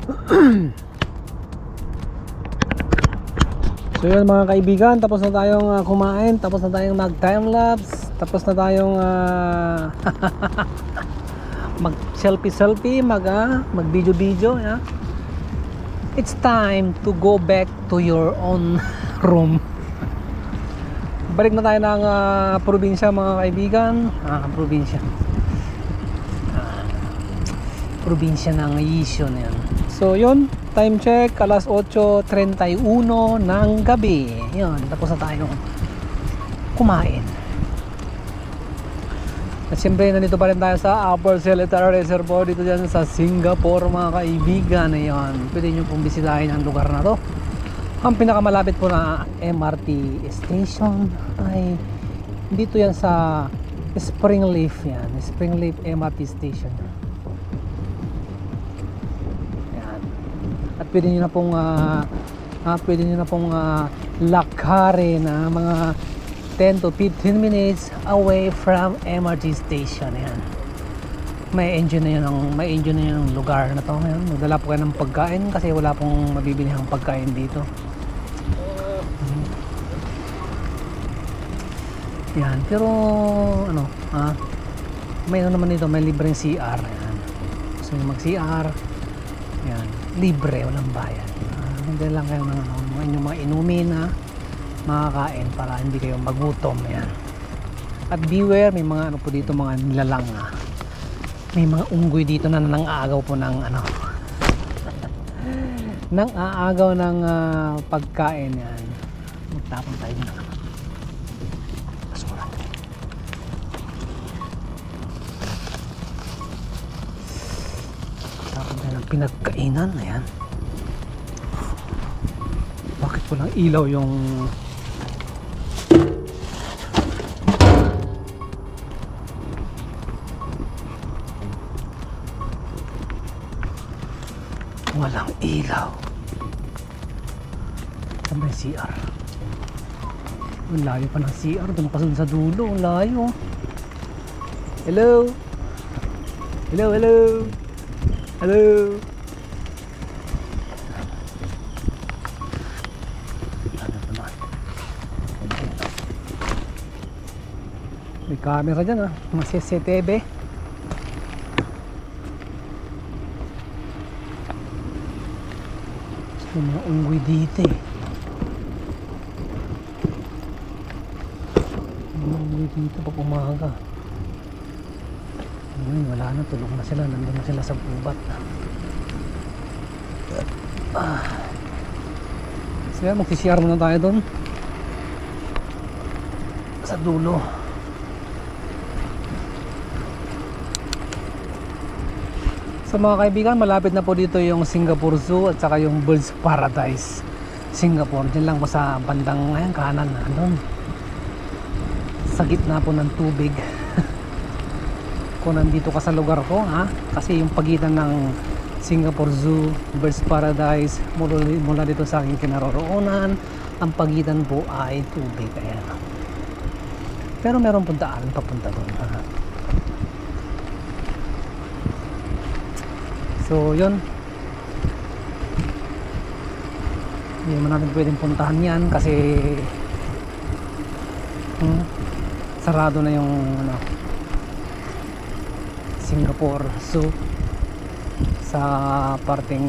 So yun mga kaibigan, tapos na tayong kumain, tapos na tayong mag time lapse, tapos na tayong mag selfie, mag video, yeah? It's time to go back to your own room. Balik na tayo ng probinsya mga kaibigan. Probinsya ng Yishun yan. So yun, time check, alas 8:31 ng gabi. Yun, tapos na tayong kumain. At siyempre nandito pa rin tayo sa Upper Seletar Reservoir dito dyan sa Singapore mga kaibigan. Ayun, pwede nyo pong bisitahin ang lugar na to. Ang pinakamalapit po na MRT station ay dito yan sa Springleaf yan. Springleaf MRT station. Yan. At pwede nyo na pong lakarin na mga 10 to 15 minutes away from MRT station. Yan. May enjoy na yung lugar na to. Yan. Magdala po kayo ng pagkain kasi wala pong mabibilihang pagkain dito. Yan, pero may naman dito, may libreng CR. Yan. Gusto nyo mag CR, yan, libre, walang bayad. Hindi lang kayo ng inyong mga inumin na makakain para hindi kayo magutom. Yan. At beware, may mga po dito, mga nilalang may mga unggoy dito na nang-aagaw po ng nang-aagaw ng pagkain. Yan. Magtapon tayo na pinagkainan. Ayan, bakit walang ilaw yung walang ilaw? Saan ba yung CR? Ang layo pa ng CR, doon pa sa dulo, ang layo. Hello, hello, hello, hello. May camera dyan mga CCTV. May mga unggoy dito May mga unggoy dito pag umaga. Ngayon wala na, tulog na sila, nandun na sila sa gubat. So yan, mag-CR muna tayo doon sa dulo. So mga kaibigan, malapit na po dito yung Singapore Zoo at saka yung Birds Paradise Singapore. Diyan lang po sa bandang kanan, doon sa gitna po ng tubig. Kung nandito ka sa lugar ko, kasi yung pagitan ng Singapore Zoo, Birds Paradise, mula dito sa aking kinaroroonan, ang pagitan po ay tubig. Ayan. Pero meron pong daan papunta doon. So yun, hindi naman natin pwedeng puntahan yan kasi sarado na yung Singapore Zoo sa parting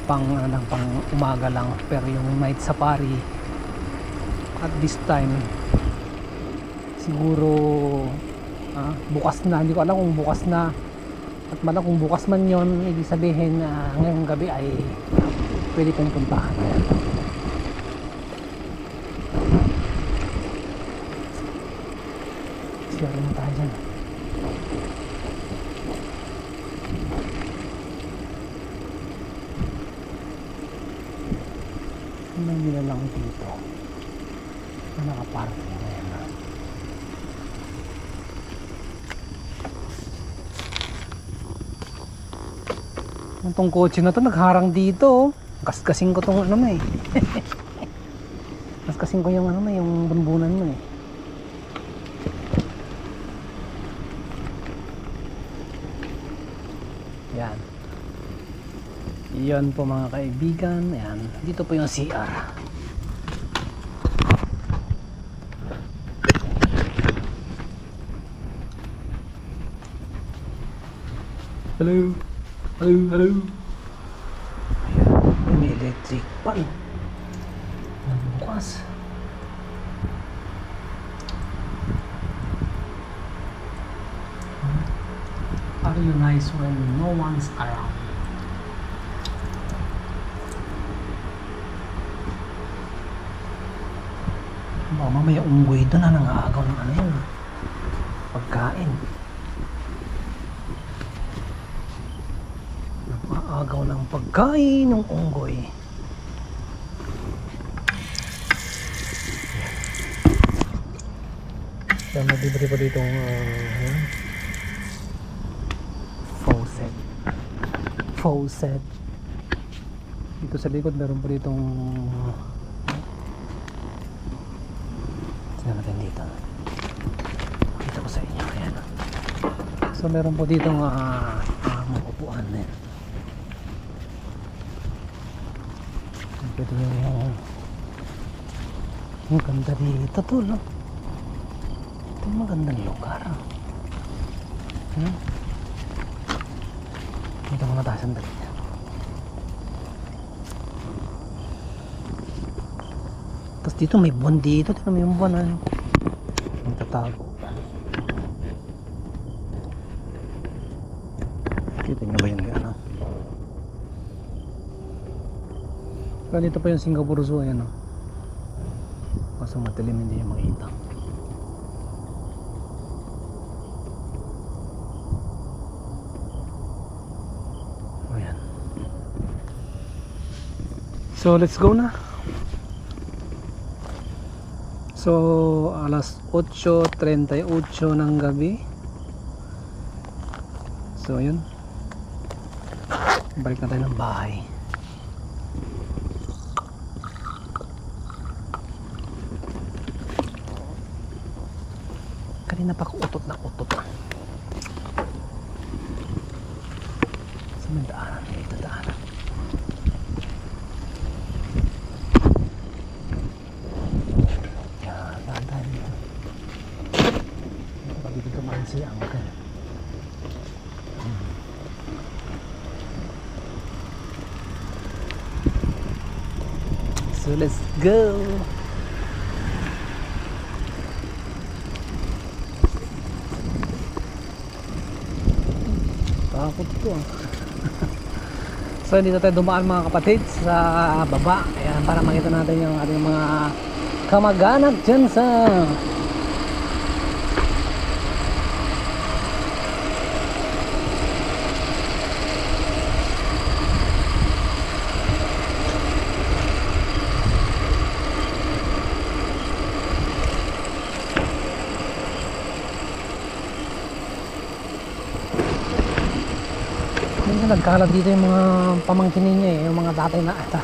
pang umaga lang. Pero yung night safari at this time siguro bukas na. Hindi ko alam kung bukas na, at malang kung bukas man yon, ibig sabihin na ngayong gabi ay pwede kong puntahan. Share na tayo dyan. May nila lang dito na nakaparking na yan. Itong kotse na to nagharang dito. Kasing ko tong kasing ko yung yung bunbunan mo Yan. Yan po mga kaibigan. Yan. Dito po yung CR. Hello. Hello, hello. Ayan. May electric pan. Bukas. Are you nice when no one's around? Baka mamaya unggoy doon na nangaagaw ng ano yun, pagkain. Nangaagaw ng pagkain ng unggoy. So nabibili pa dito faucet. Dito sa likod meron po ditong tignan natin dito. Pakita ko sa inyo. Ayan. So meron po ditong mga upuan na yan. Pwede yung ganda dito tol, no? Ito yung magandang lugar. Dito muna tayo sandali niya. Tapos dito may buwan dito. Tignan mo yung buwan na nagtatago. Kita nyo ba yung ano? Pero dito pa yung Singapore Zoo. Ayan o. Kaso matilim hindi yung makita. So let's go na. So alas 8:38 ng gabi. So yun, balik na tayo ng bahay. Kanina pa ako utot na utot. Sa may daanan, ito daanan. Si Uncle. So let's go. Takot to. So dito tayo dumaan mga kapatid sa baba. Ayan, para makita natin yung ating mga kamag-anak dyan sa nagkalat dito yung mga pamangkin ninyo yung mga tatay na ata,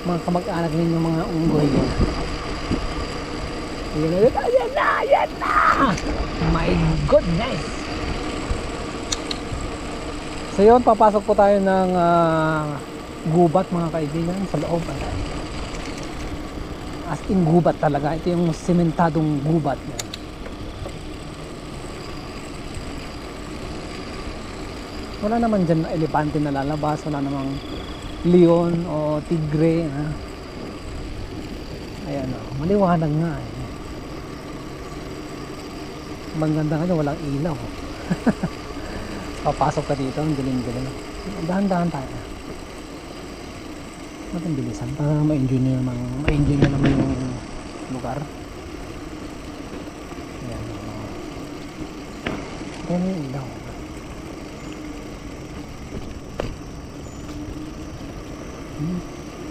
mga kamag-anak ninyo, mga unggoy. Ayan na! My goodness! So yun, papasok po tayo ng gubat mga kaibigan sa loob. As in gubat talaga. Ito yung sementadong gubat. Wala naman dyan na elepante na lalabas, wala namang leon o tigre. Ayan o, maliwanag nga eh. Maganda nga walang ilaw. Papasok ka dito, ang dilim-dilim. Dahan-dahan tayo. Natin bilisan para ma-enjoy nyo naman yung lugar. Ayan o. Ayan yung ilaw.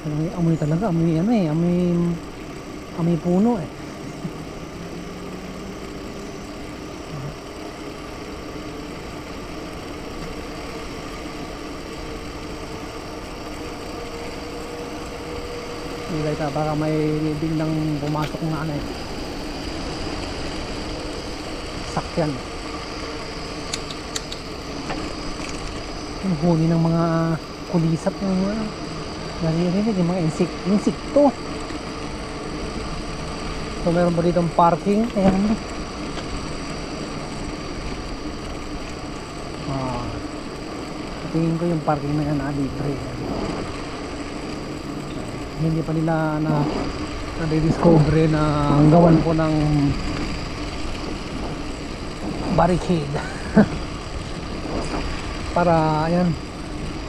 May amoy talaga, amoy ano eh, amoy puno eh. Ilay ta, baka may biglang pumasok na ano eh, sakyan. Yung huni ng mga kulisap ng mga naririnig, yung mga insekto. So meron pa dito parking. Ayan. Tingin ko yung parking na yan libre. Hindi pa nila na-discover na ang gawan po ng barricade. Para ayan,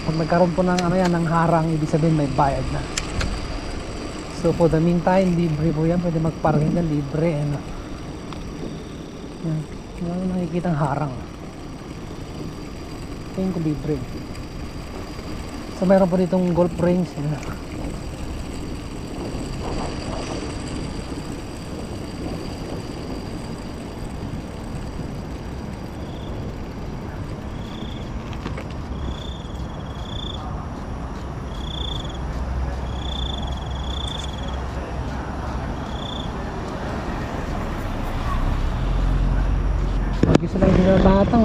pag nagkaroon po ng ng harang, ibig sabihin may bayad na. So for the meantime, libre po yan. Pwede magparking yan, libre. Yan, wala nakikita ang harang. Tingin ko libre. So meron po ditong golf range. Lagi sila yung binabatang.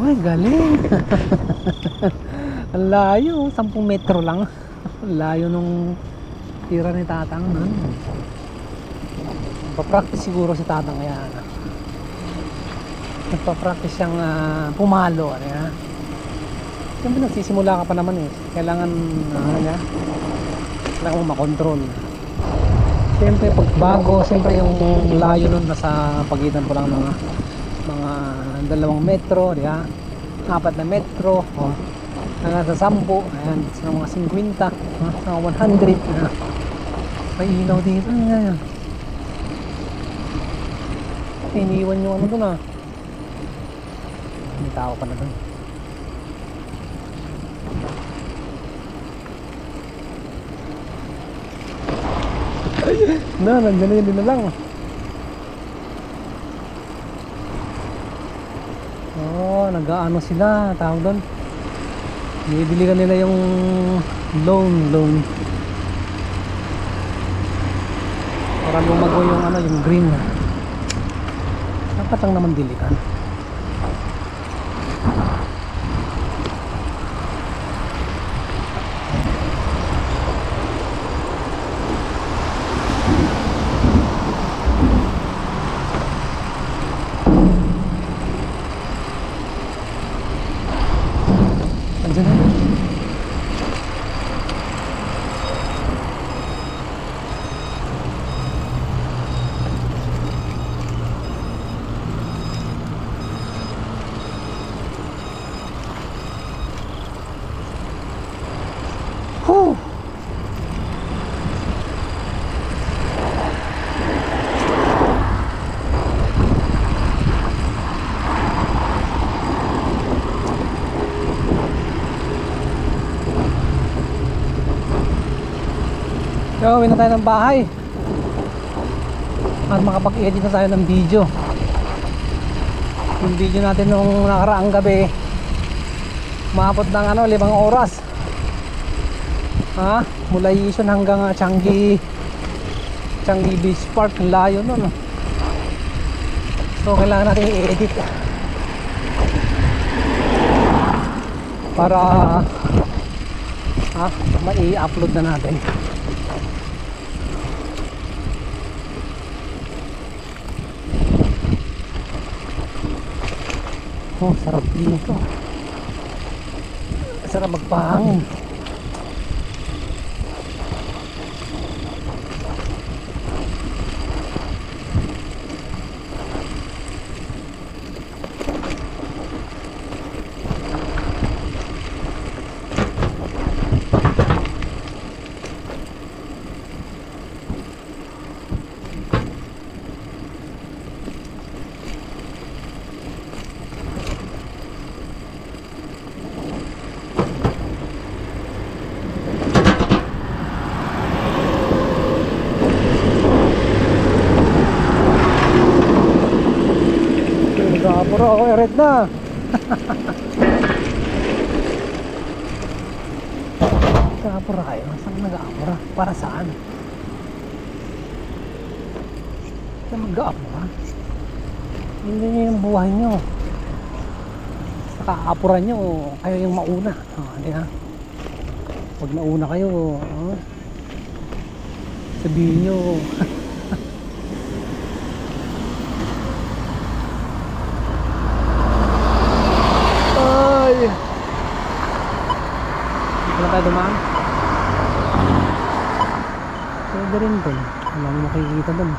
Uy, galing. Ang layo, 10 metro lang. Ang layo nung tira ni Tatang. Papractice siguro si Tatang kaya nagpa-practice siyang pumalo. Siyempre nagsisimula ka pa naman kailangan kailangan mo makontrol. Siyempre pag bago, siyempre yung layo nun nasa pagitan po lang mga 2 metro, 4 na metro, hanggang sa 10, ayan, sa mga 50, sa mga 100. May ilaw dito. Ayan. Iniwan yung doon may tao pa na doon. Nandiyan na lang. Nag-aano sila, tawag doon. Bibili ka nila yung loan. Para lumago yung green. Dapat lang naman dilikan. So, uwi na tayo ng bahay at makapag-edit na tayo ng video. Yung video natin nung nakaraang gabi maabot ng 5 oras mula Yishun hanggang Changi Beach Park. Layo nun. So kailangan natin i-edit para mai-upload na natin. Sarap dito. Sarap magpahangin. Puro ako red na. Nag-aapura kayo? Saan nag-aapura? Para saan? Saan mag-aapura? Hindi nyo yung buhay nyo. Nakaapuran nyo, kayo yung mauna. Di ba? Pag nauna kayo, sabihin nyo, ay! Dito na tayo dumaan. Pwede rin doon. Wala mo makikita doon.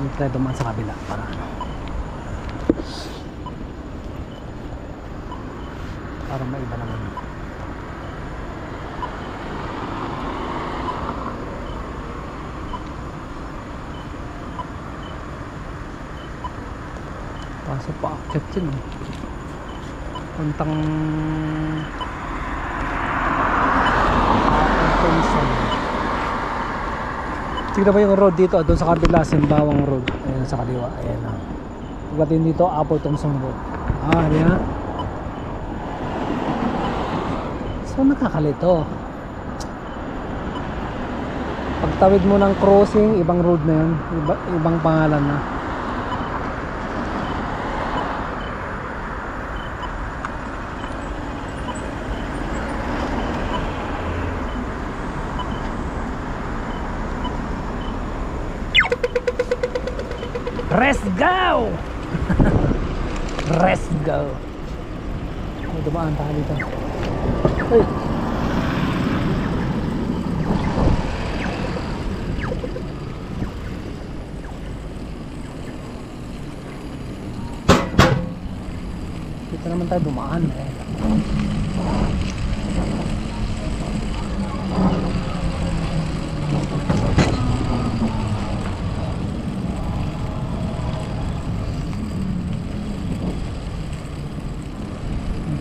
Dito tayo dumaan sa kabila para ano. Para maiba naman. Pasok pa akyat yun. Puntang Thompson. Tignan ba yung road dito? Doon sa kabila, Simbawang Road. Ayan sa kaliwa. Ayan na. Pagdating dito, Apple Thompson Road. Ayan. So nakakalito. Pagtawid mo ng crossing, ibang road na yun. Ibang pangalan na. Let's go! Let's go! May dumaan tayo dito. Uy! Dito naman tayo dumaan eh.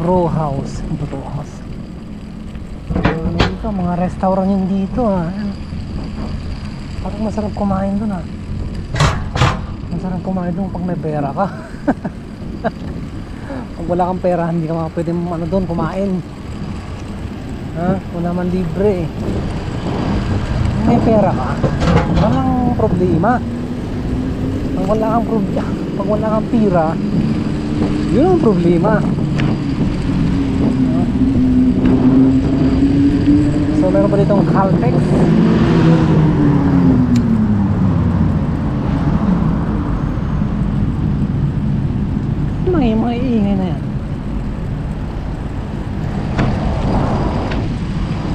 Bro House. Bro House. Dito, mga restaurant yun dito ah. Parang masarap kumain dun ah. Masarap kumain dun pag may pera ka. Pag wala kang pera, hindi ka pwede ano dun kumain. Ha? Wala man libre eh. Kung may pera ka, walang problema. Pag wala kang problema, pag wala kang pira, yun ang problema. So meron pa ditong Caltex. Mga iingay na yan.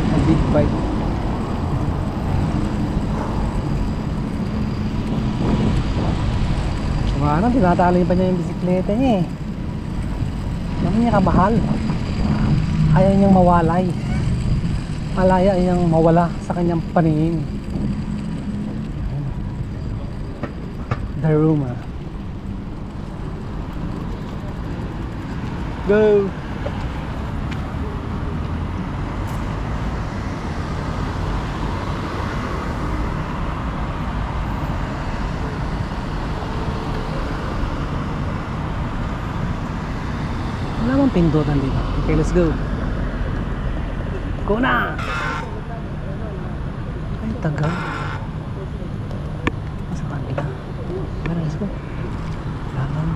A big bike. Kumana, tinatali pa niya yung bisikleta niya eh. Naman niya kamahal. Ayaw niyang mawalay. Malaya niyang mawala sa kanyang paningin. The room ah. Go! Wala bang pindutan dito? Okay, let's go. Go na! Ay, tagal. Sa kanila. Tara, let's go. Laman.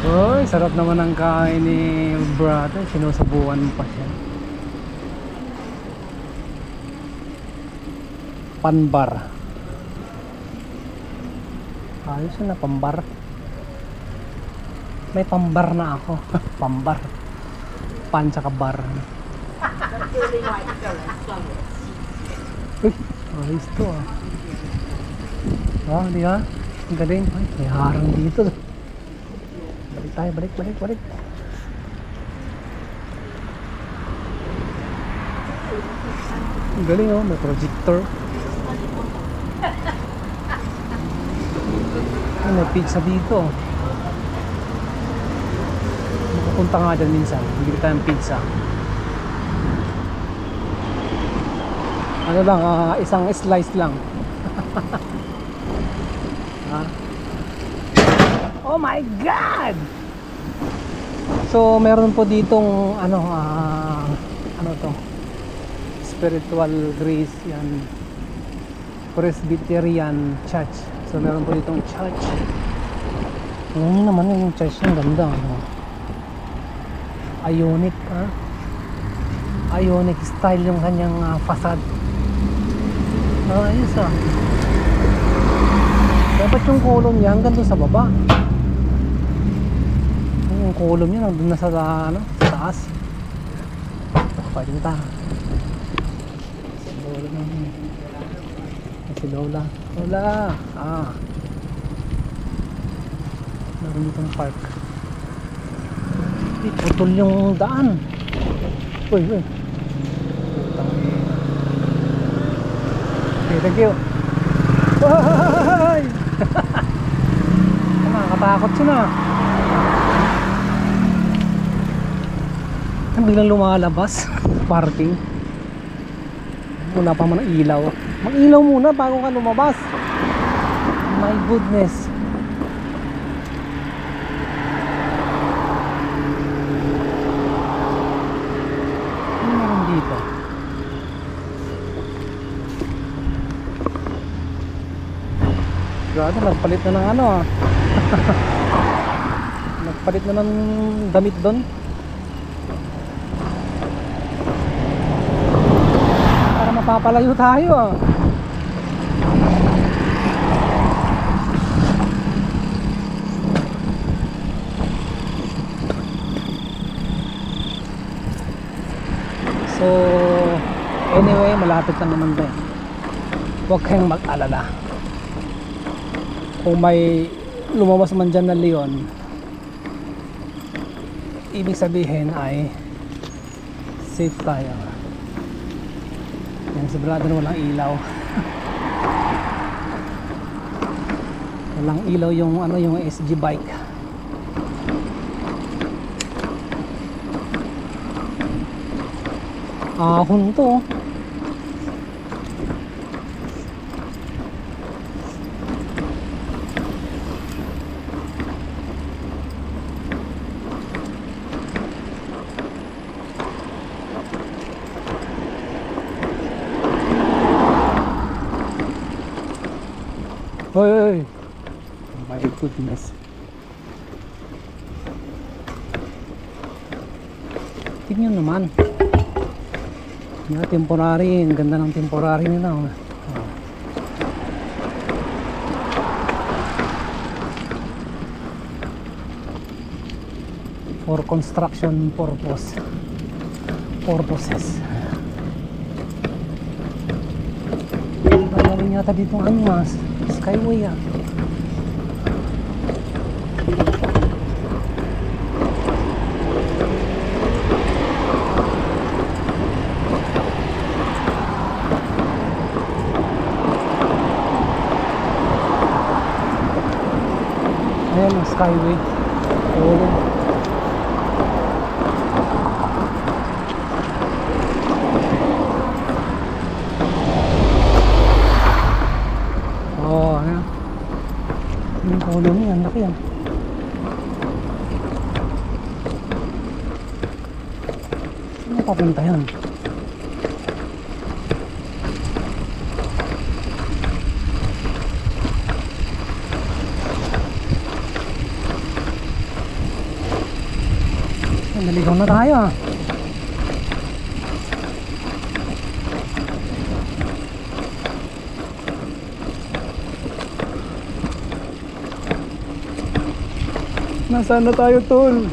Uy, sarap naman ang kain ni brother. Sinusubukan pa siya. Panbar. Ayos na, pambar. May pambar na ako. Pambar. Pan tsaka bar. Uy, ayos to ah. Oh, di ba? Ang galing. Ay, may harang dito. Balik tayo, balik. Ang galing oh, may projector. Ay, may pizza dito. Makapunta nga dyan minsan. Bili tayong pizza. Ano lang, isang slice lang. Ha? Oh my God! So meron po ditong ano to, Spiritual Grace yan, Presbyterian Church. So meron po ditong church. Ano naman yung church, ang ganda, ano? Ionic, ha? Ionic style yung kanyang facade. Ayos, ah. Dapat yung column niya hanggang doon sa baba. Yung column niya nandun na sa, ano, sa taas. Pakinta. Si Lola naman. Si Lola. Lola! Meron ditong park. Putol yung daan. Uy. Okay, thank you. Ay! Nakakatakot siya na. Biglang lumalabas. Parking. Wala pa man ang ilaw. Mag-ilaw muna bago ka lumabas. My goodness. Ano meron dito? Grabe, nagpalit na ng ano, ah. Nagpalit na ng damit doon. Para mapapalayo tayo, ah. So anyway, malapit na naman din. Huwag kayong mag-alala. Kung may lumabas man dyan na leon, ibig sabihin ay safe tayo. Yan, sigurado na walang ilaw. Walang ilaw yung ano, yung SG bike. Ahon to. Hoy. Oh my goodness. Tingnan naman. Yan, temporary. Ang ganda ng temporary nila. For construction purposes. Gagawin yata dito ang skyway, ah. Ayan ang skyway. Ano? Yung column niya, ang laki yan. Saan papunta yan? Naligaw na tayo, ah. Nasaan na tayo, tol?